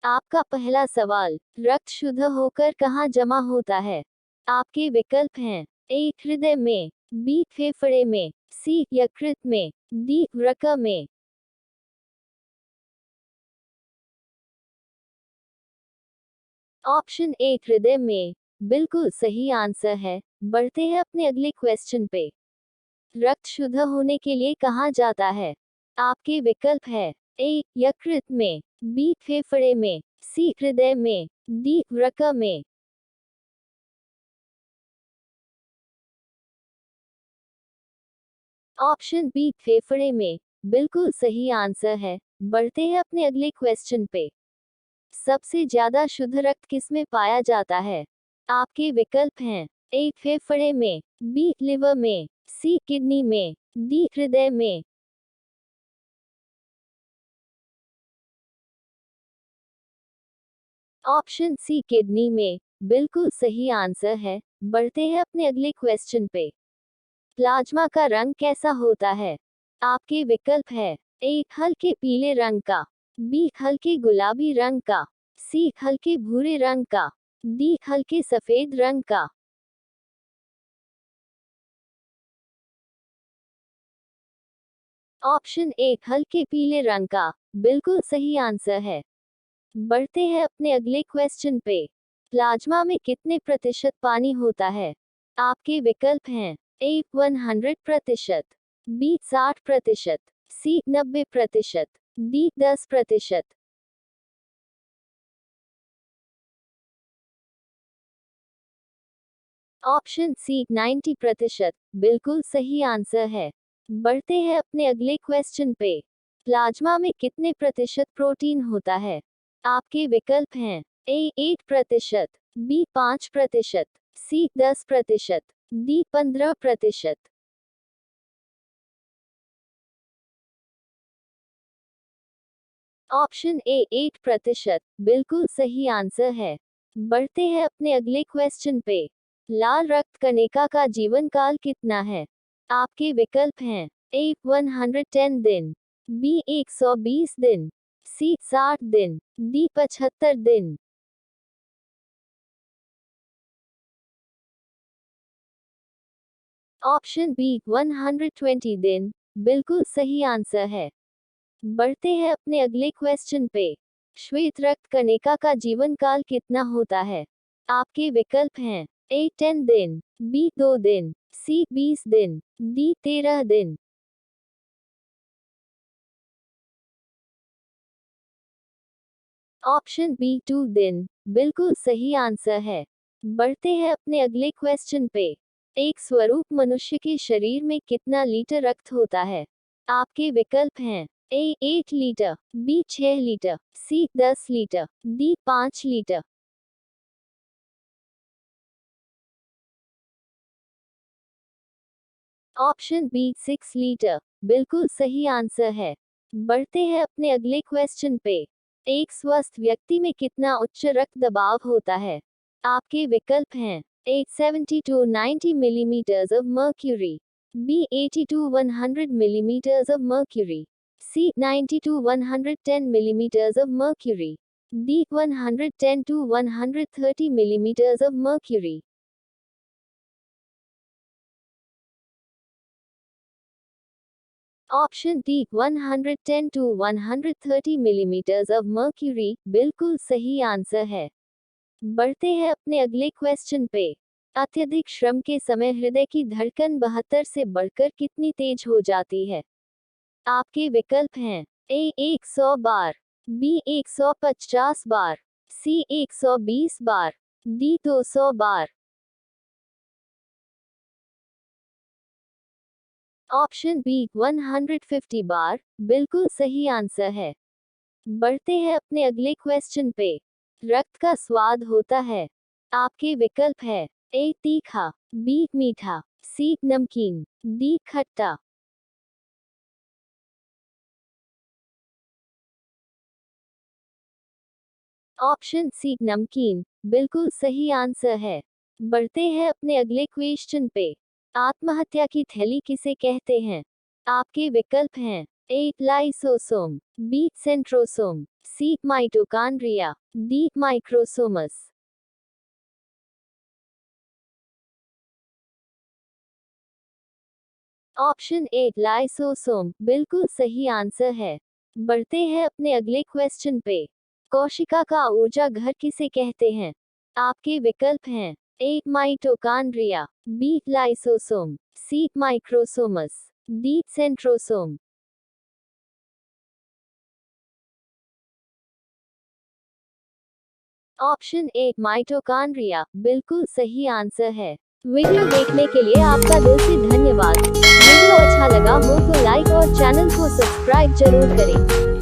आपका पहला सवाल, रक्त शुद्ध होकर कहाँ जमा होता है? आपके विकल्प हैं: ए हृदय में, बी फेफड़े में, सी यकृत में, डी वृक्क में। ऑप्शन ए हृदय में बिल्कुल सही आंसर है। बढ़ते हैं अपने अगले क्वेश्चन पे। रक्त शुद्ध होने के लिए कहाँ जाता है? आपके विकल्प है: ए यकृत में, बी फेफड़े में, सी हृदय में, डी वृक्क में। ऑप्शन बी फेफड़े में बिल्कुल सही आंसर है। बढ़ते हैं अपने अगले क्वेश्चन पे। सबसे ज्यादा शुद्ध रक्त किसमें पाया जाता है? आपके विकल्प हैं: ए फेफड़े में, बी लिवर में, सी किडनी में, डी हृदय में। ऑप्शन सी किडनी में बिल्कुल सही आंसर है। बढ़ते हैं अपने अगले क्वेश्चन पे। प्लाज्मा का रंग कैसा होता है? आपके विकल्प है: ए हल्के पीले रंग का, बी हल्के गुलाबी रंग का, सी हल्के भूरे रंग का, डी हल्के सफेद रंग का। ऑप्शन ए हल्के पीले रंग का बिल्कुल सही आंसर है। बढ़ते हैं अपने अगले क्वेश्चन पे। प्लाज्मा में कितने प्रतिशत पानी होता है? आपके विकल्प हैं: ए 100%, बी 60%, सी 90%, डी 10%। ऑप्शन सी 90% बिल्कुल सही आंसर है। बढ़ते हैं अपने अगले क्वेश्चन पे। प्लाज्मा में कितने प्रतिशत प्रोटीन होता है? आपके विकल्प हैं: A 8%, B 5%, C 10%, D 15%। Option A 8% बिल्कुल सही आंसर है। बढ़ते हैं अपने अगले क्वेश्चन पे। लाल रक्त कणिका का जीवन काल कितना है? आपके विकल्प हैं: ए 110 दिन, बी 120 दिन, सी 60 दिन, डी 75 दिन। ऑप्शन बी 120 दिन बिल्कुल सही आंसर है। बढ़ते हैं अपने अगले क्वेश्चन पे। श्वेत रक्त कणिका का जीवन काल कितना होता है? आपके विकल्प हैं: ए 10 दिन, बी 2 दिन, सी 20 दिन, डी 13 दिन। ऑप्शन बी 2 दिन बिल्कुल सही आंसर है। बढ़ते हैं अपने अगले क्वेश्चन पे। एक स्वरूप मनुष्य के शरीर में कितना लीटर रक्त होता है? आपके विकल्प हैं: A 8 litre, B 6 litre, C 10 litre, D 5 litre. Option B 6 litre बिल्कुल सही आंसर है। बढ़ते हैं अपने अगले क्वेश्चन पे। एक स्वस्थ व्यक्ति में कितना उच्च रक्त दबाव होता है? आपके विकल्प हैं: A 70 to 90 millimetres of mercury, B 80 to 100 millimetres of mercury, C 90 to 110 millimetres of mercury, D 110 to 130 millimetres of mercury. Option D 110 to 130 millimetres of mercury बिल्कुल सही आंसर है। बढ़ते हैं अपने अगले क्वेश्चन पे। अत्यधिक श्रम के समय हृदय की धड़कन 72 से बढ़कर कितनी तेज हो जाती है? आपके विकल्प हैं: ए 100 बार, बी 150 बार, सी 120 बार, डी 200 बार। ऑप्शन बी 150 बार बिल्कुल सही आंसर है। बढ़ते हैं अपने अगले क्वेश्चन पे। रक्त का स्वाद होता है। आपके विकल्प है: ए तीखा, बी मीठा, सी नमकीन, डी खट्टा। ऑप्शन सी नमकीन बिल्कुल सही आंसर है। बढ़ते हैं अपने अगले क्वेश्चन पे। आत्महत्या की थैली किसे कहते हैं? आपके विकल्प हैं: A. Lysosome. B. Centrosome. C. Mitochondria. D. Microsomus. Option A lysosome बिल्कुल सही आंसर है। बढ़ते हैं अपने अगले क्वेश्चन पे। कोशिका का ऊर्जा घर किसे कहते हैं? आपके विकल्प हैं A mitochondria, B lysosome, C microsomes, D centrosome. Option A mitochondria बिल्कुल सही आंसर है। वीडियो देखने के लिए आपका दिल से धन्यवाद। वीडियो अच्छा लगा हो तो लाइक और चैनल को सब्सक्राइब जरूर करें।